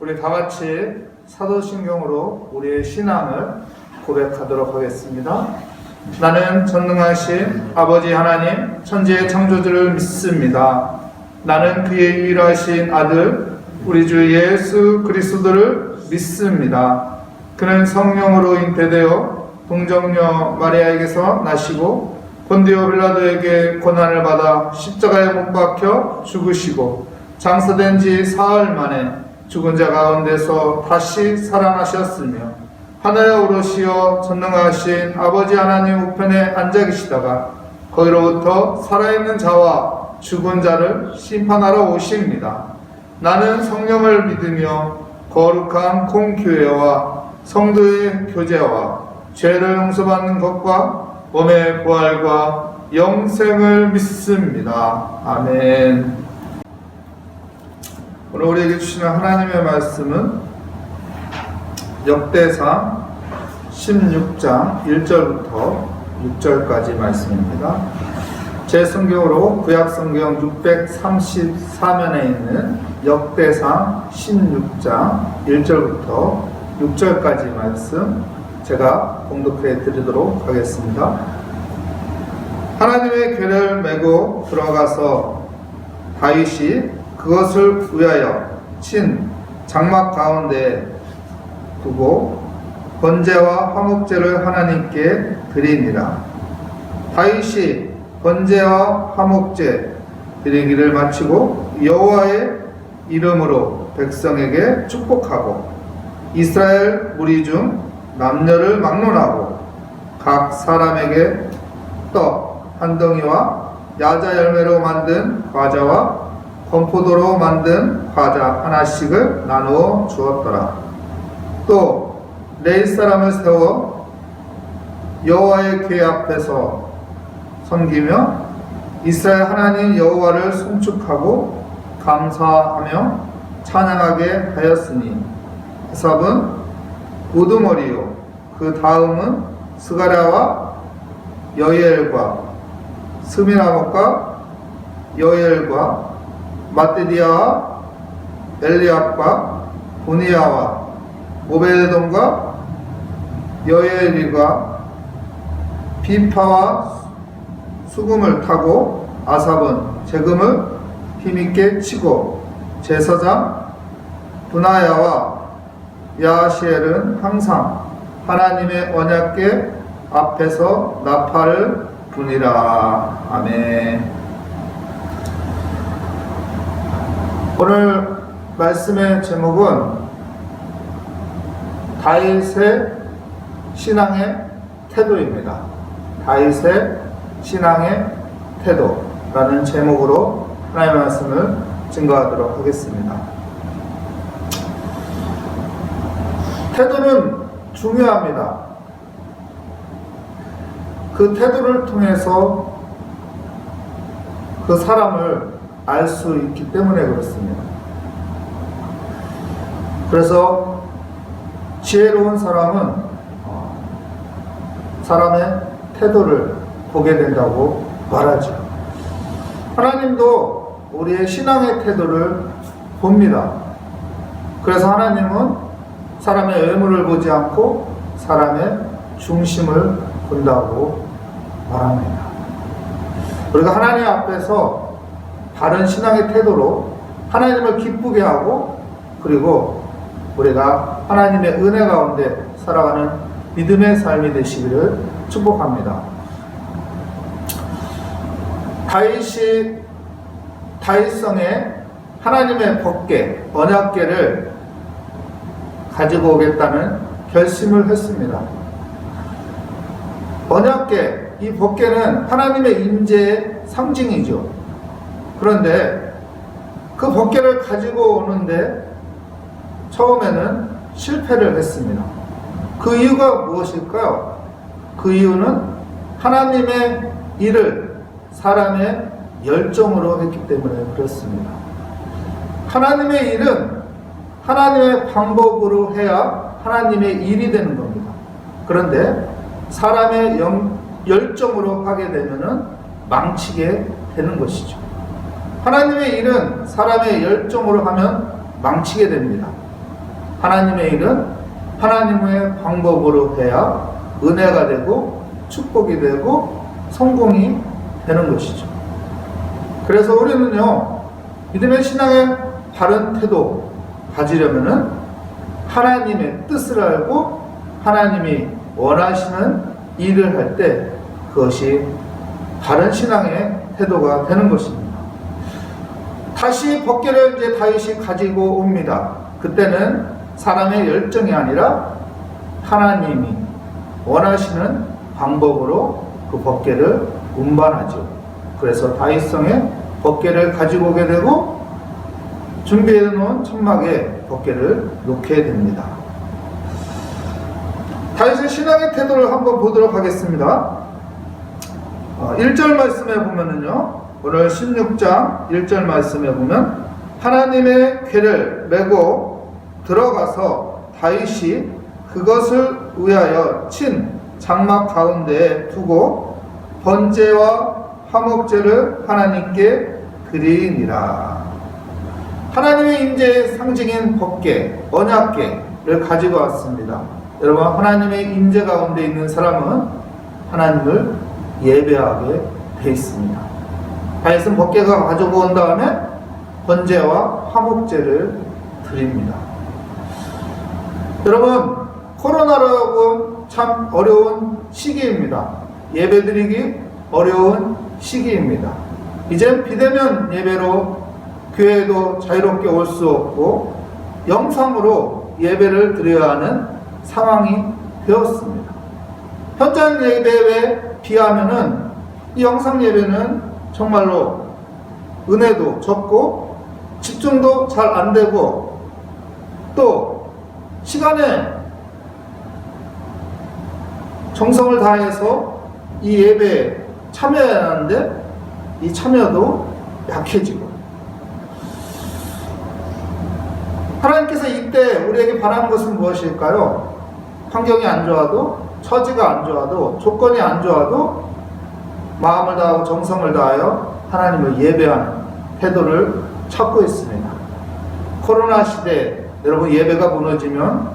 우리 다 같이 사도신경으로 우리의 신앙을 고백하도록 하겠습니다. 나는 전능하신 아버지 하나님 천지의 창조주를 믿습니다. 나는 그의 유일하신 아들 우리 주 예수 그리스도를 믿습니다. 그는 성령으로 잉태되어 동정녀 마리아에게서 나시고 본디오 빌라도에게 고난을 받아 십자가에 못 박혀 죽으시고 장사된 지 사흘 만에 죽은 자 가운데서 다시 살아나셨으며 하늘에 오르시어 전능하신 아버지 하나님 우편에 앉아 계시다가 거기로부터 살아있는 자와 죽은 자를 심판하러 오십니다. 나는 성령을 믿으며 거룩한 공교회와 성도의 교제와 죄를 용서받는 것과 몸의 부활과 영생을 믿습니다. 아멘. 오늘 우리에게 주시는 하나님의 말씀은 역대상 16장 1절부터 6절까지 말씀입니다. 제 성경으로 구약성경 634면에 있는 역대상 16장 1절부터 6절까지 말씀 제가 공독해 드리도록 하겠습니다. 하나님의 궤를 메고 들어가서 다윗이 그것을 위하여 친 장막 가운데 두고 번제와 화목제를 하나님께 드리니라. 다윗이 번제와 화목제 드리기를 마치고 여호와의 이름으로 백성에게 축복하고 이스라엘 무리 중 남녀를 막론하고 각 사람에게 떡 한 덩이와 야자 열매로 만든 과자와 건포도로 만든 과자 하나씩을 나누어 주었더라. 또 레위 사람을 세워 여호와의 궤 앞에서 섬기며 이스라엘 하나님 여호와를 송축하고 감사하며 찬양하게 하였으니 아삽은 우두머리요 그 다음은 스가랴와 여이엘과 스미라못과 여이엘과 마띠디아와 엘리압과 보니야와 오베데돔과 여이엘과 비파와 수금을 타고 아삽은 재금을 힘있게 치고 제사장 분하야와 야시엘은 항상 하나님의 언약궤 앞에서 나팔을 부니라. 아멘. 오늘 말씀의 제목은 다윗의 신앙의 태도입니다. 다윗의 신앙의 태도라는 제목으로 하나님의 말씀을 증거하도록 하겠습니다. 태도는 중요합니다. 그 태도를 통해서 그 사람을 알 수 있기 때문에 그렇습니다. 그래서 지혜로운 사람은 사람의 태도를 보게 된다고 말하죠. 하나님도 우리의 신앙의 태도를 봅니다. 그래서 하나님은 사람의 외모를 보지 않고 사람의 중심을 본다고 말합니다. 우리가 하나님 앞에서 바른 신앙의 태도로 하나님을 기쁘게 하고 그리고 우리가 하나님의 은혜 가운데 살아가는 믿음의 삶이 되시기를 축복합니다. 다윗이 다윗성에 하나님의 법궤, 언약궤를 가지고 오겠다는 결심을 했습니다. 언약궤, 이 법궤는 하나님의 임재의 상징이죠. 그런데 그 법궤를 가지고 오는데 처음에는 실패를 했습니다. 그 이유가 무엇일까요? 그 이유는 하나님의 일을 사람의 열정으로 했기 때문에 그렇습니다. 하나님의 일은 하나님의 방법으로 해야 하나님의 일이 되는 겁니다. 그런데 사람의 열정으로 하게 되면은 망치게 되는 것이죠. 하나님의 일은 사람의 열정으로 하면 망치게 됩니다. 하나님의 일은 하나님의 방법으로 해야 은혜가 되고 축복이 되고 성공이 되는 것이죠. 그래서 우리는요, 믿음의 신앙의 바른 태도 가지려면은 하나님의 뜻을 알고 하나님이 원하시는 일을 할 때 그것이 바른 신앙의 태도가 되는 것입니다. 다시 법궤를 이제 다윗이 가지고 옵니다. 그때는 사람의 열정이 아니라 하나님이 원하시는 방법으로 그 법궤를 운반하죠. 그래서 다윗성에 법궤를 가지고 오게 되고 준비해 놓은 천막에 법궤를 놓게 됩니다. 다윗의 신앙의 태도를 한번 보도록 하겠습니다. 1절 말씀에 보면은요, 오늘 16장 1절 말씀에 보면 하나님의 궤를 메고 들어가서 다윗이 그것을 위하여 친 장막 가운데에 두고 번제와 화목제를 하나님께 드리니라. 하나님의 임재의 상징인 법궤, 언약궤를 가지고 왔습니다. 여러분, 하나님의 임재 가운데 있는 사람은 하나님을 예배하게 돼 있습니다. 다윗은 법궤가 가지고 온 다음에 번제와 화목제를 드립니다. 여러분, 코로나라고 참 어려운 시기입니다. 예배드리기 어려운 시기입니다. 이젠 비대면 예배로 교회도 자유롭게 올 수 없고 영상으로 예배를 드려야 하는 상황이 되었습니다. 현장 예배에 비하면은 이 영상 예배는 정말로 은혜도 적고 집중도 잘 안 되고 또 시간에 정성을 다해서 이 예배에 참여해야 하는데 이 참여도 약해지고, 하나님께서 이때 우리에게 바라는 것은 무엇일까요? 환경이 안 좋아도, 처지가 안 좋아도, 조건이 안 좋아도 마음을 다하고 정성을 다하여 하나님을 예배하는 태도를 찾고 있습니다. 코로나 시대에 여러분, 예배가 무너지면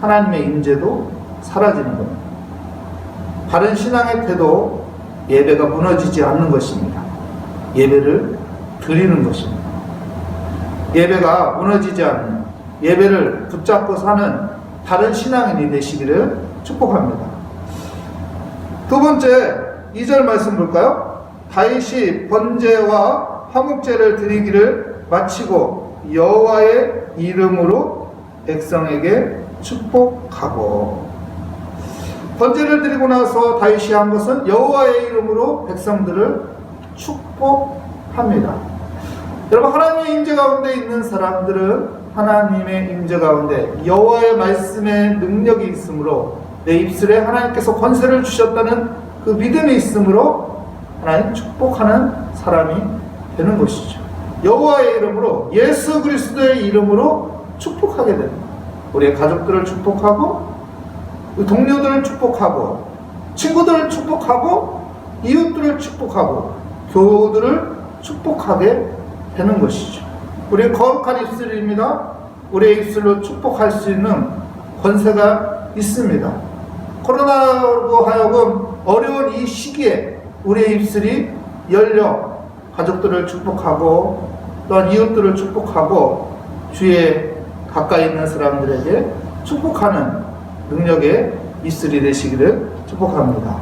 하나님의 임재도 사라지는 겁니다. 바른 신앙의 태도, 예배가 무너지지 않는 것입니다. 예배를 드리는 것입니다. 예배가 무너지지 않는, 예배를 붙잡고 사는 바른 신앙인이 되시기를 축복합니다. 두 번째, 2절 말씀 볼까요? 다윗이 번제와 화목제를 드리기를 마치고 여호와의 이름으로 백성에게 축복하고. 번제를 드리고 나서 다윗이 한 것은 여호와의 이름으로 백성들을 축복합니다. 여러분, 하나님의 임재 가운데 있는 사람들은 하나님의 임재 가운데 여호와의 말씀에 능력이 있으므로 내 입술에 하나님께서 권세를 주셨다는 그 믿음이 있으므로 하나님 축복하는 사람이 되는 것이죠. 여호와의 이름으로, 예수 그리스도의 이름으로 축복하게 됩니다. 우리의 가족들을 축복하고, 동료들을 축복하고, 친구들을 축복하고, 이웃들을 축복하고, 교우들을 축복하게 되는 것이죠. 우리의 거룩한 입술입니다. 우리의 입술로 축복할 수 있는 권세가 있습니다. 코로나로 하여금 어려운 이 시기에 우리의 입술이 열려 가족들을 축복하고, 또한 이웃들을 축복하고, 주위에 가까이 있는 사람들에게 축복하는 능력의 입술이 되시기를 축복합니다.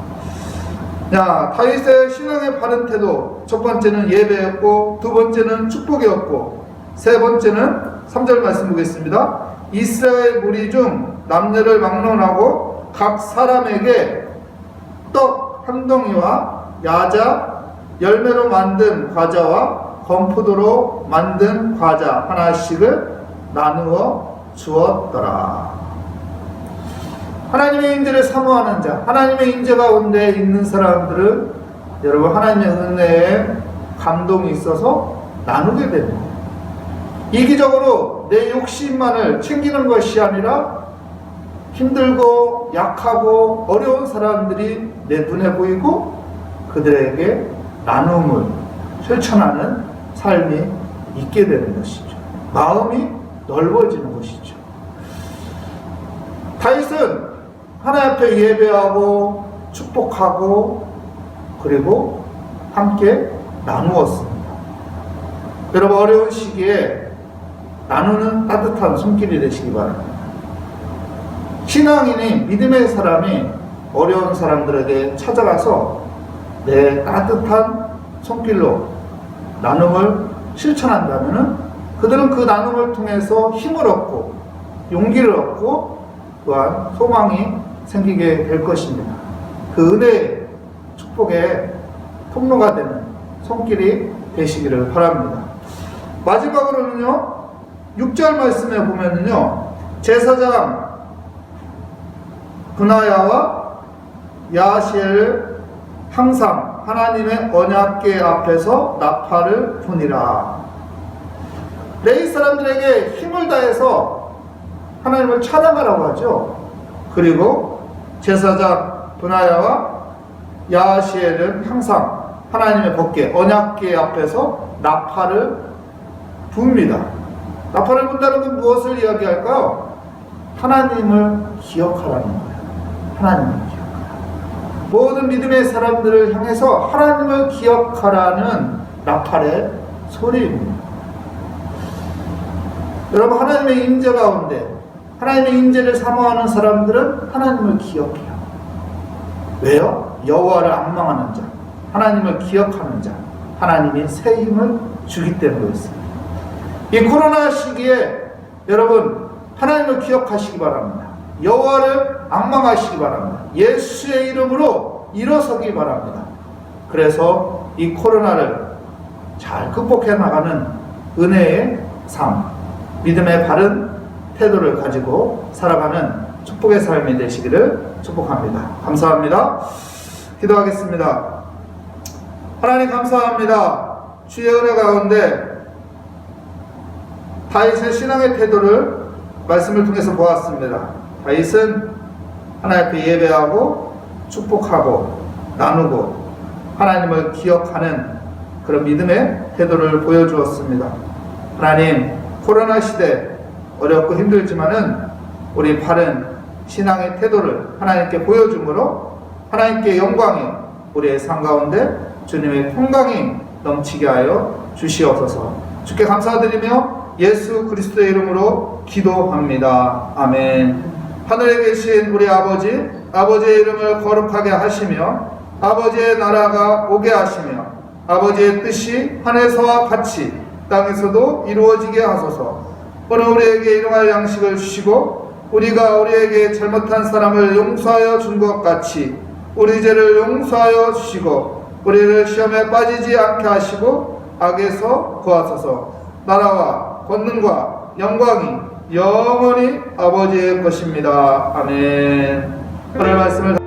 자, 다윗의 신앙의 바른 태도, 첫 번째는 예배였고, 두 번째는 축복이었고, 세 번째는 3절 말씀 보겠습니다. 이스라엘 무리 중 남녀를 막론하고 각 사람에게 떡 한 덩이와 야자, 열매로 만든 과자와 건포도로 만든 과자 하나씩을 나누어 주었더라. 하나님의 임재를 사모하는 자, 하나님의 임재 가운데 있는 사람들은 여러분, 하나님의 은혜에 감동이 있어서 나누게 됩니다. 이기적으로 내 욕심만을 챙기는 것이 아니라 힘들고 약하고 어려운 사람들이 내 눈에 보이고 그들에게 나눔을 실천하는 삶이 있게 되는 것이죠. 마음이 넓어지는 것이죠. 다윗은 하나님 앞에 예배하고 축복하고 그리고 함께 나누었습니다. 여러분, 어려운 시기에 나누는 따뜻한 손길이 되시기 바랍니다. 신앙인이, 믿음의 사람이 어려운 사람들에게 찾아가서 내 따뜻한 손길로 나눔을 실천한다면 그들은 그 나눔을 통해서 힘을 얻고 용기를 얻고 또한 소망이 생기게 될 것입니다. 그 은혜의 축복의 통로가 되는 손길이 되시기를 바랍니다. 마지막으로는요, 6절 말씀에 보면은요, 제사장 브나야와 야시엘을 항상 하나님의 언약궤 앞에서 나팔을 부니라. 레위 사람들에게 힘을 다해서 하나님을 찬양하라고 하죠. 그리고 제사장 브나야와 야시엘은 항상 하나님의 법궤, 언약궤 앞에서 나팔을 붑니다. 나팔을 분다는 건 무엇을 이야기할까요? 하나님을 기억하라는 거예요. 하나님을 기억하라. 모든 믿음의 사람들을 향해서 하나님을 기억하라는 나팔의 소리입니다. 여러분, 하나님의 임재 가운데 하나님의 임재를 사모하는 사람들은 하나님을 기억해요. 왜요? 여호와를 앙망하는 자, 하나님을 기억하는 자, 하나님이 새 힘을 주기 때문이었습니다. 이 코로나 시기에 여러분, 하나님을 기억하시기 바랍니다. 여호와를 앙망하시기 바랍니다. 예수의 이름으로 일어서기 바랍니다. 그래서 이 코로나를 잘 극복해 나가는 은혜의 삶, 믿음의 바른 태도를 가지고 살아가는 축복의 삶이 되시기를 축복합니다. 감사합니다. 기도하겠습니다. 하나님 감사합니다. 주의 은혜 가운데 다윗의 신앙의 태도를 말씀을 통해서 보았습니다. 다윗은 하나님 앞에 예배하고 축복하고 나누고 하나님을 기억하는 그런 믿음의 태도를 보여주었습니다. 하나님, 코로나 시대 어렵고 힘들지만은 우리 바른 신앙의 태도를 하나님께 보여줌으로 하나님께 영광이 우리의 삶 가운데 주님의 평강이 넘치게 하여 주시옵소서. 주께 감사드리며 예수 그리스도의 이름으로 기도합니다. 아멘. 하늘에 계신 우리 아버지, 아버지의 이름을 거룩하게 하시며 아버지의 나라가 오게 하시며 아버지의 뜻이 하늘에서와 같이 땅에서도 이루어지게 하소서. 오늘 우리에게 일용할 양식을 주시고 우리가 우리에게 잘못한 사람을 용서하여 준 것 같이 우리 죄를 용서하여 주시고 우리를 시험에 빠지지 않게 하시고 악에서 구하소서. 나라와 권능과 영광이 영원히 아버지의 것입니다. 아멘. 오늘 말씀을